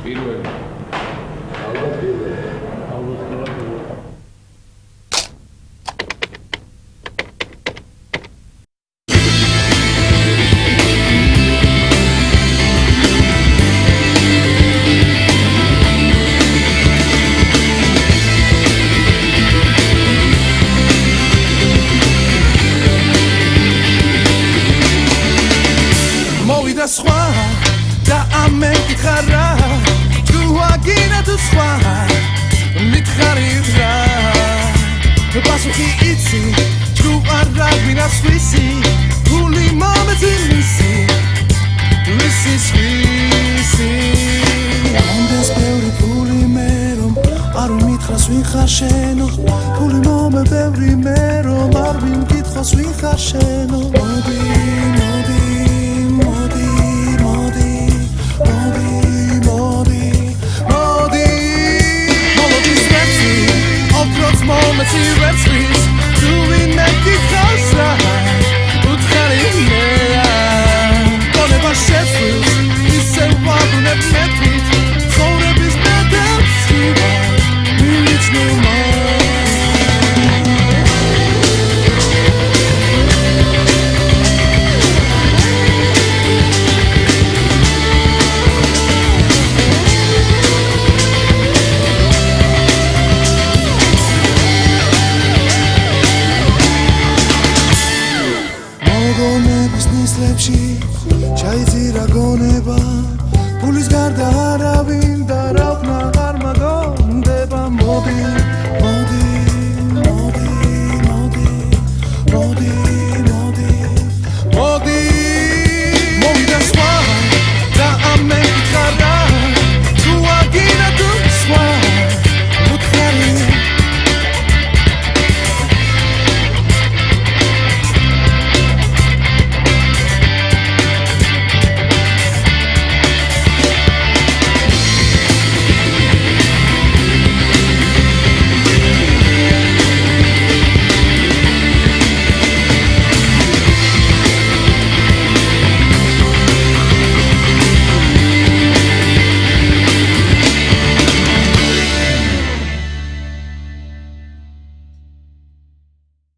პირველი. ალბათ პირველი. მოვიდა სხვა და ამეკითხა რა თუ აგინა თუ სხვა მითხარი რა პასუხი იცი თუ არა გვინას ვისი გული მომეცი მისი მომდეს ბევრი გული მე რომ არ მითხრას ვინ ხარ შენო გული მომე ბევრი მე რომ არ მითხრას ვინ ხარ შენო Moments he reps